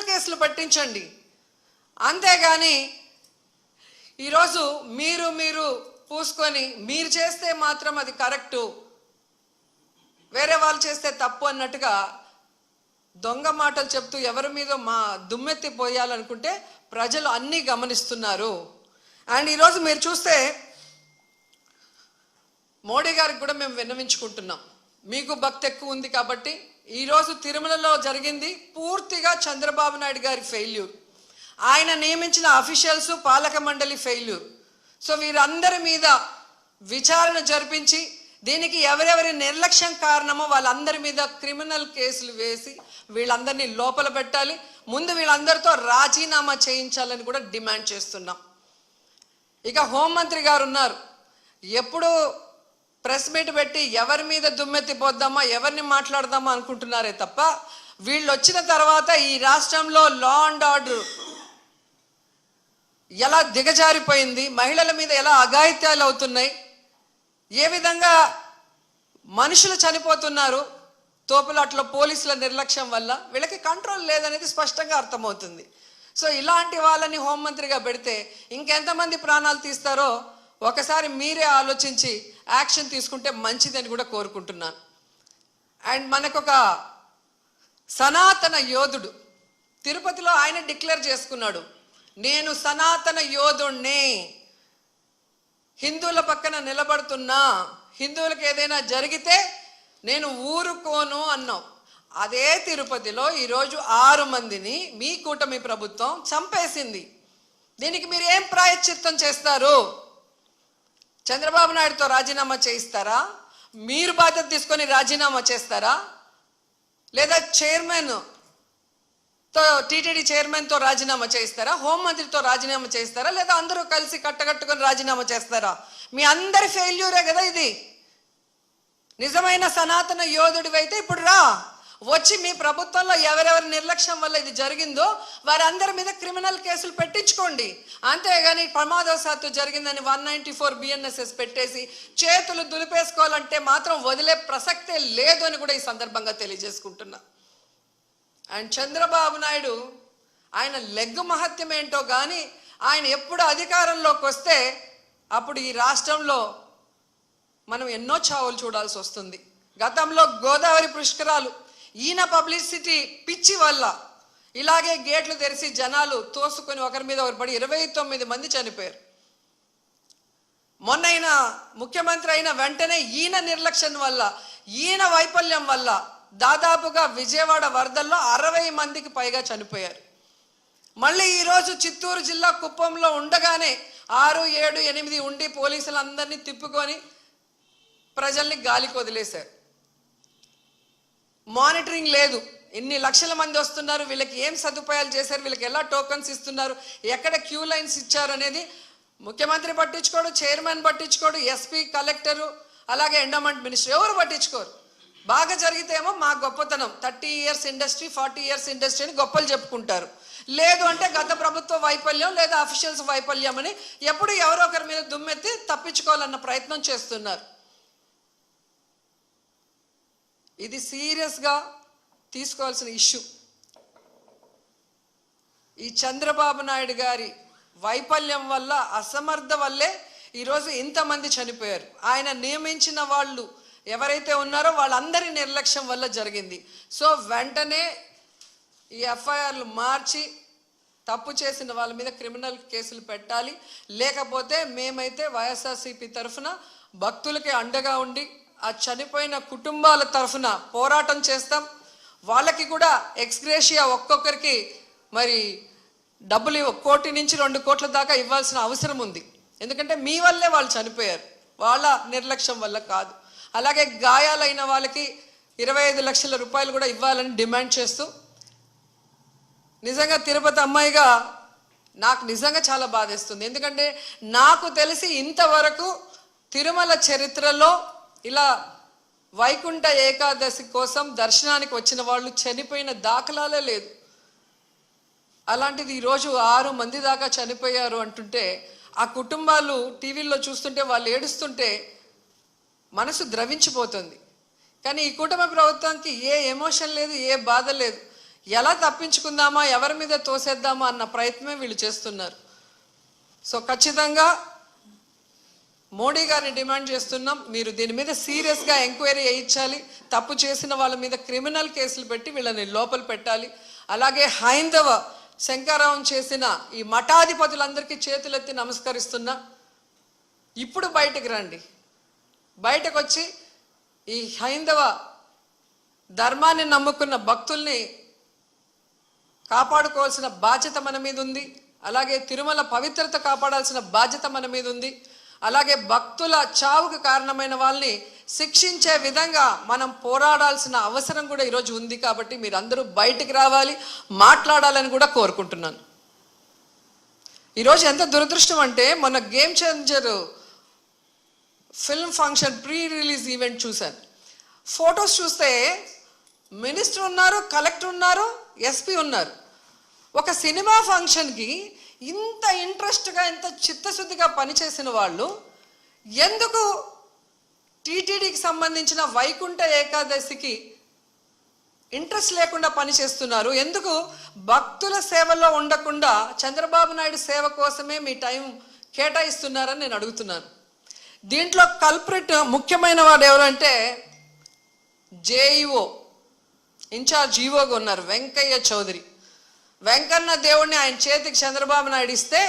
Criminal కేసులు పట్టించండి. అంతేగాని ఈరోజు మీరు పూసుకొని మీరు చేస్తే మాత్రం అది కరెక్టు, వేరే వాళ్ళు చేస్తే తప్పు అన్నట్టుగా దొంగ మాటలు చెప్తూ ఎవరి మీద మా దుమ్మెత్తి పోయాలనుకుంటే ప్రజలు అన్నీ గమనిస్తున్నారు. అండ్ ఈరోజు మీరు చూస్తే మోడీ గారికి కూడా మేము విన్నవించుకుంటున్నాం. మీకు భక్తి ఎక్కువ ఉంది కాబట్టి ఈరోజు తిరుమలలో జరిగింది పూర్తిగా చంద్రబాబు నాయుడు గారి ఫెయిల్యూర్. ఆయన నియమించిన అఫీషియల్స్, పాలక మండలి ఫెయిల్యూర్. సో వీరందరి మీద విచారణ జరిపించి దీనికి ఎవరెవరి నిర్లక్ష్యం కారణమో వాళ్ళందరి మీద క్రిమినల్ కేసులు వేసి వీళ్ళందరినీ లోపల పెట్టాలి. ముందు వీళ్ళందరితో రాజీనామా చేయించాలని కూడా డిమాండ్ చేస్తున్నాం. ఇక హోంమంత్రి గారు ఉన్నారు, ఎప్పుడు ప్రెస్ మీట్ పెట్టి ఎవరి మీద దుమ్మెత్తిపోద్దామా, ఎవరిని మాట్లాడదామా అనుకుంటున్నారే తప్ప వీళ్ళు వచ్చిన తర్వాత ఈ రాష్ట్రంలో లా అండ్ ఆర్డర్ ఎలా దిగజారిపోయింది, మహిళల మీద ఎలా అఘాయిత్యాలు అవుతున్నాయి, ఏ విధంగా మనుషులు చనిపోతున్నారు తోపులాట్లో పోలీసుల నిర్లక్ష్యం వల్ల, వీళ్ళకి కంట్రోల్ లేదనేది స్పష్టంగా అర్థమవుతుంది. సో ఇలాంటి వాళ్ళని హోంమంత్రిగా పెడితే ఇంకెంతమంది ప్రాణాలు తీస్తారో ఒకసారి మీరే ఆలోచించి యాక్షన్ తీసుకుంటే మంచిదని కూడా కోరుకుంటున్నాను. అండ్ మనకొక సనాతన యోధుడు తిరుపతిలో ఆయన డిక్లేర్ చేసుకున్నాడు, నేను సనాతన యోధుణ్ణి, హిందువుల పక్కన నిలబడుతున్నా, హిందువులకు ఏదైనా జరిగితే నేను ఊరుకోను అన్నావు. అదే తిరుపతిలో ఈరోజు 6 మందిని మీ కూటమి ప్రభుత్వం చంపేసింది. దీనికి మీరు ఏం ప్రాయశ్చిత్తం చేస్తారు? చంద్రబాబు నాయుడుతో రాజీనామా చేయిస్తారా? మీరు బాధ్యత తీసుకొని రాజీనామా చేస్తారా? లేదా చైర్మన్ తో టీటీడీ చైర్మన్తో రాజీనామా చేయిస్తారా? హోంమంత్రితో రాజీనామా చేయిస్తారా? లేదా అందరూ కలిసి కట్టగట్టుకొని రాజీనామా చేస్తారా? మీ అందరి ఫెయిల్యూరే కదా ఇది. నిజమైన సనాతన యోధుడివైతే ఇప్పుడు రా, వచ్చి మీ ప్రభుత్వంలో ఎవరెవరి నిర్లక్ష్యం వల్ల ఇది జరిగిందో వారందరి మీద క్రిమినల్ కేసులు పెట్టించుకోండి. అంతేగాని ప్రమాదవశాత్తు జరిగిందని 194 BNSS పెట్టేసి చేతులు దులిపేసుకోవాలంటే మాత్రం వదిలే ప్రసక్తే లేదు అని కూడా ఈ సందర్భంగా తెలియజేసుకుంటున్నా. అండ్ చంద్రబాబు నాయుడు ఆయన లెగ్గు మహత్యం ఏంటో కానీ ఆయన ఎప్పుడు అధికారంలోకి వస్తే అప్పుడు ఈ రాష్ట్రంలో మనం ఎన్నో చావులు చూడాల్సి వస్తుంది. గతంలో గోదావరి పుష్కరాలు ఈయన పబ్లిసిటీ పిచ్చి వల్ల ఇలాగే గేట్లు తెరిచి జనాలు తోసుకొని ఒకరి మీద ఒకరు పడి 29 మంది చనిపోయారు. మొన్న ముఖ్యమంత్రి అయిన వెంటనే ఈయన నిర్లక్ష్యం వల్ల, ఈయన వైఫల్యం వల్ల దాదాపుగా విజయవాడ వరదల్లో 60 మందికి పైగా చనిపోయారు. మళ్ళీ ఈరోజు చిత్తూరు జిల్లా కుప్పంలో ఉండగానే 6, 7, 8 ఉండి పోలీసులందరినీ తిప్పుకొని ప్రజల్ని గాలికి వదిలేశారు. మానిటరింగ్ లేదు, ఎన్ని లక్షల మంది వస్తున్నారు, వీళ్ళకి ఏం సదుపాయాలు చేశారు, వీళ్ళకి ఎలా టోకన్స్ ఇస్తున్నారు, ఎక్కడ క్యూ లైన్స్ ఇచ్చారు అనేది ముఖ్యమంత్రి పట్టించుకోడు, చైర్మన్ పట్టించుకోడు, ఎస్పీ, కలెక్టరు, అలాగే ఎండోమెంట్ మినిస్టర్ ఎవరు పట్టించుకోరు. బాగా జరిగితే ఏమో మా గొప్పతనం 30 years ఇండస్ట్రీ, 40 years ఇండస్ట్రీ అని గొప్పలు చెప్పుకుంటారు. లేదు అంటే గత ప్రభుత్వ వైఫల్యం లేదా అఫీషియల్స్ వైఫల్యం అని ఎప్పుడు ఎవరో ఒకరి మీద దుమ్మెత్తి తప్పించుకోవాలన్న ప్రయత్నం చేస్తున్నారు. ఇది సీరియస్గా తీసుకోవాల్సిన ఇష్యూ. ఈ చంద్రబాబు నాయుడు గారి వైఫల్యం వల్ల, అసమర్థ వల్లే ఈరోజు ఇంతమంది చనిపోయారు. ఆయన నియమించిన వాళ్ళు ఎవరైతే ఉన్నారో వాళ్ళందరి నిర్లక్ష్యం వల్ల జరిగింది. సో వెంటనే ఈ ఎఫ్ఐఆర్లు మార్చి తప్పు చేసిన వాళ్ళ మీద క్రిమినల్ కేసులు పెట్టాలి. లేకపోతే మేమైతే వైఎస్ఆర్సీపీ తరఫున భక్తులకి అండగా ఉండి ఆ చనిపోయిన కుటుంబాల తరఫున పోరాటం చేస్తాం. వాళ్ళకి కూడా ఎక్స్గ్రేషియా ఒక్కొక్కరికి మరి డబ్బులు 1 కోటి నుంచి 2 కోట్ల దాకా ఇవ్వాల్సిన అవసరం ఉంది. ఎందుకంటే మీ వల్లే వాళ్ళు చనిపోయారు, వాళ్ళ నిర్లక్ష్యం వల్ల కాదు. అలాగే గాయాలైన వాళ్ళకి 25 లక్షల రూపాయలు కూడా ఇవ్వాలని డిమాండ్ చేస్తూ, నిజంగా తిరుపతి అమ్మాయిగా నాకు నిజంగా చాలా బాధేస్తుంది. ఎందుకంటే నాకు తెలిసి ఇంతవరకు తిరుమల చరిత్రలో ఇలా వైకుంఠ ఏకాదశి కోసం దర్శనానికి వచ్చిన వాళ్ళు చనిపోయిన దాఖలాలే లేదు. అలాంటిది ఈరోజు 6 మంది దాకా చనిపోయారు అంటుంటే ఆ కుటుంబాలు టీవీల్లో చూస్తుంటే వాళ్ళు ఏడుస్తుంటే మనసు ద్రవించిపోతుంది. కానీ ఈ కూటమి ప్రభుత్వానికి ఏ ఎమోషన్ లేదు, ఏ బాధ లేదు. ఎలా తప్పించుకుందామా, ఎవరి మీద తోసేద్దామా అన్న ప్రయత్నమే వీళ్ళు చేస్తున్నారు. సో ఖచ్చితంగా మోడీ గారిని డిమాండ్ చేస్తున్నాం, మీరు దీని మీద సీరియస్గా ఎంక్వైరీ చేయించాలి. తప్పు చేసిన వాళ్ళ మీద క్రిమినల్ కేసులు పెట్టి వీళ్ళని లోపల పెట్టాలి. అలాగే హైందవ శంకరావం చేసిన ఈ మఠాధిపతులందరికీ చేతులెత్తి నమస్కరిస్తున్నా, ఇప్పుడు బయటకు రండి. బయటకు వచ్చి ఈ హైందవ ధర్మాన్ని నమ్ముకున్న భక్తుల్ని కాపాడుకోవాల్సిన బాధ్యత మన మీద ఉంది. అలాగే తిరుమల పవిత్రత కాపాడాల్సిన బాధ్యత మన మీద ఉంది. అలాగే భక్తుల చావుకు కారణమైన వాళ్ళని శిక్షించే విధంగా మనం పోరాడాల్సిన అవసరం కూడా ఈరోజు ఉంది. కాబట్టి మీరు అందరూ బయటికి రావాలి, మాట్లాడాలని కూడా కోరుకుంటున్నాను. ఈరోజు ఎంత దురదృష్టం అంటే, మొన్న game changer film function pre release event చూశాను. ఫొటోస్ చూస్తే మినిస్టర్ ఉన్నారు, కలెక్టర్ ఉన్నారు, ఎస్పీ ఉన్నారు. ఒక సినిమా ఫంక్షన్కి ఇంత ఇంట్రెస్ట్గా, ఇంత చిత్తశుద్ధిగా పనిచేసిన వాళ్ళు ఎందుకు టీటీడీకి సంబంధించిన వైకుంఠ ఏకాదశికి ఇంట్రెస్ట్ లేకుండా పనిచేస్తున్నారు? ఎందుకు భక్తుల సేవలో ఉండకుండా చంద్రబాబు నాయుడు సేవ కోసమే మీ టైం కేటాయిస్తున్నారని నేను అడుగుతున్నాను. దీంట్లో కల్ప్రిట్ ముఖ్యమైన వాడు ఎవరంటే జేఈఓ, ఇన్ఛార్జ్ ఈఓగా ఉన్నారు వెంకయ్య చౌదరి. వెంకన్న దేవుడిని ఆయన చేతికి చంద్రబాబు నాయుడు ఇస్తే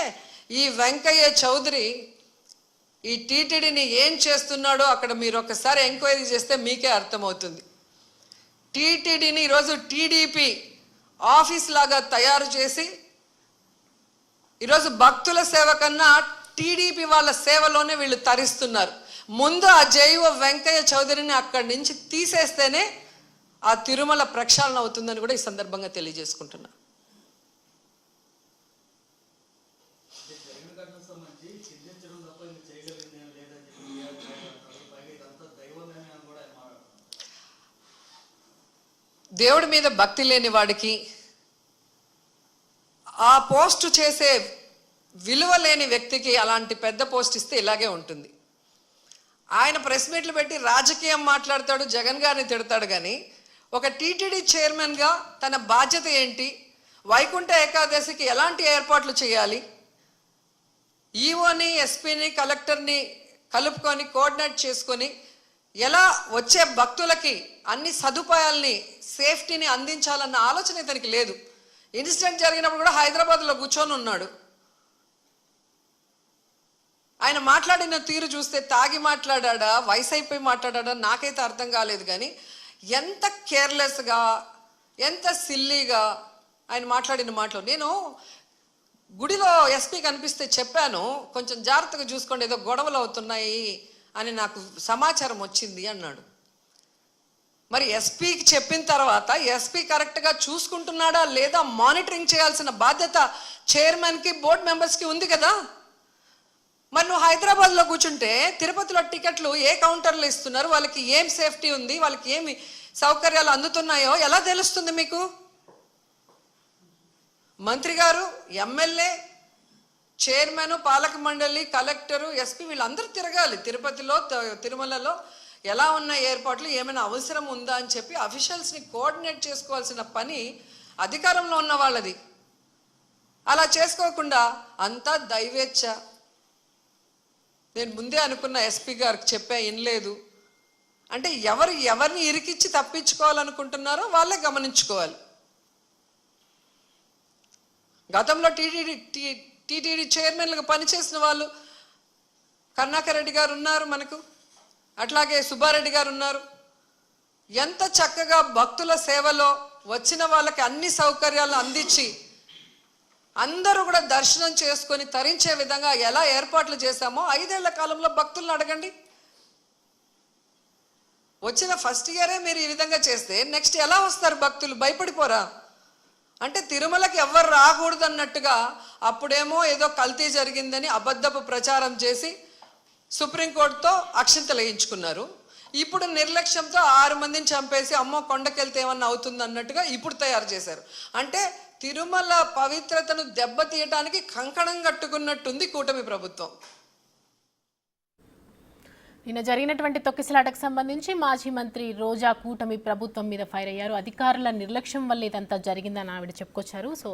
ఈ వెంకయ్య చౌదరి ఈ టీటీడీని ఏం చేస్తున్నాడో అక్కడ మీరు ఒకసారి ఎంక్వైరీ చేస్తే మీకే అర్థమవుతుంది. టీటీడీని ఈరోజు టీడీపీ ఆఫీస్ లాగా తయారు చేసి ఈరోజు భక్తుల సేవ కన్నా టీడీపీ వాళ్ళ సేవలోనే వీళ్ళు తరిస్తున్నారు. ముందు ఆ జేఈఓ వెంకయ్య చౌదరిని అక్కడి నుంచి తీసేస్తేనే ఆ తిరుమల ప్రక్షాళన అవుతుందని కూడా ఈ సందర్భంగా తెలియజేసుకుంటున్నా. దేవుడి మీద భక్తి లేని వాడికి ఆ పోస్టు చేసే విలువ లేని వ్యక్తికి అలాంటి పెద్ద పోస్ట్ ఇస్తే ఇలాగే ఉంటుంది. ఆయన ప్రెస్ మీట్లు పెట్టి రాజకీయం మాట్లాడతాడు, జగన్ గారిని తిడతాడు. కానీ ఒక టీటీడీ చైర్మన్గా తన బాధ్యత ఏంటి, వైకుంఠ ఏకాదశికి ఎలాంటి ఏర్పాట్లు చేయాలి, ఈఓని, ఎస్పీని, కలెక్టర్ని కలుపుకొని కోఆర్డినేట్ చేసుకొని ఎలా వచ్చే భక్తులకి అన్ని సదుపాయాల్ని, సేఫ్టీని అందించాలన్న ఆలోచన ఇతనికి లేదు. ఇన్సిడెంట్ జరిగినప్పుడు కూడా హైదరాబాద్లో కూర్చొని ఉన్నాడు. ఆయన మాట్లాడిన తీరు చూస్తే తాగి మాట్లాడా, వయసు అయిపోయి మాట్లాడా నాకైతే అర్థం కాలేదు. కానీ ఎంత కేర్లెస్గా, ఎంత సిల్లీగా ఆయన మాట్లాడిన మాటలు. నేను గుడిలో ఎస్పీ కనిపిస్తే చెప్పాను, కొంచెం జాగ్రత్తగా చూసుకోండి, ఏదో గొడవలు అవుతున్నాయి అని నాకు సమాచారం వచ్చింది అన్నాడు. మరి ఎస్పీకి చెప్పిన తర్వాత ఎస్పీ కరెక్ట్గా చూసుకుంటున్నాడా లేదా మానిటరింగ్ చేయాల్సిన బాధ్యత చైర్మన్కి, బోర్డు మెంబర్స్కి ఉంది కదా. మరి నువ్వు హైదరాబాద్లో కూర్చుంటే తిరుపతిలో టికెట్లు ఏ కౌంటర్లో ఇస్తున్నారు, వాళ్ళకి ఏం సేఫ్టీ ఉంది, వాళ్ళకి ఏమి సౌకర్యాలు అందుతున్నాయో ఎలా తెలుస్తుంది మీకు? మంత్రి గారు, ఎమ్మెల్యే, చైర్మన్, పాలక మండలి, కలెక్టరు, ఎస్పీ వీళ్ళందరూ తిరగాలి. తిరుపతిలో, తిరుమలలో ఎలా ఉన్న ఏర్పాట్లు, ఏమైనా అవసరం ఉందా అని చెప్పి అఫీషియల్స్ని కోఆర్డినేట్ చేసుకోవాల్సిన పని అధికారంలో ఉన్న వాళ్ళది. అలా చేసుకోకుండా అంతా దైవేచ్ఛ. నేను ముందే అనుకున్న, ఎస్పీ గారికి చెప్పా, వినలేదు అంటే ఎవరిని ఇరికిచ్చి తప్పించుకోవాలనుకుంటున్నారో వాళ్ళే గమనించుకోవాలి. గతంలో టీటీడీ చైర్మన్లుగా పనిచేసిన వాళ్ళు కరుణాకర్ రెడ్డి గారు ఉన్నారు మనకు, అట్లాగే సుబ్బారెడ్డి గారు ఉన్నారు. ఎంత చక్కగా భక్తుల సేవలో వచ్చిన వాళ్ళకి అన్ని సౌకర్యాలను అందించి అందరూ కూడా దర్శనం చేసుకొని తరించే విధంగా ఎలా ఏర్పాట్లు చేశామో 5 ఏళ్ల కాలంలో భక్తులను అడగండి. వచ్చిన ఫస్ట్ ఇయరే మీరు ఈ విధంగా చేస్తే నెక్స్ట్ ఎలా వస్తారు భక్తులు? భయపడిపోరా? అంటే తిరుమలకి ఎవ్వరు రాకూడదు అన్నట్టుగా అప్పుడేమో ఏదో కల్తీ జరిగిందని అబద్ధపు ప్రచారం చేసి సుప్రీంకోర్టుతో అక్షింతలు వేయించుకున్నారు. ఇప్పుడు నిర్లక్ష్యంతో 6 మందిని చంపేసి అమ్మో కొండకెళ్తే ఏమన్నా అవుతుంది అన్నట్టుగా ఇప్పుడు తయారు చేశారు. అంటే తిరుమల పవిత్రతను దెబ్బతీయడానికి కంకణం కట్టుకున్నట్టుంది కూటమి ప్రభుత్వం. నిన్న జరిగినటువంటి తొక్కిసలాటకు సంబంధించి మాజీ మంత్రి రోజా కూటమి ప్రభుత్వం మీద ఫైర్ అయ్యారు. అధికారుల నిర్లక్ష్యం వల్ల ఇదంతా జరిగిందని ఆవిడ చెప్పుకొచ్చారు. సో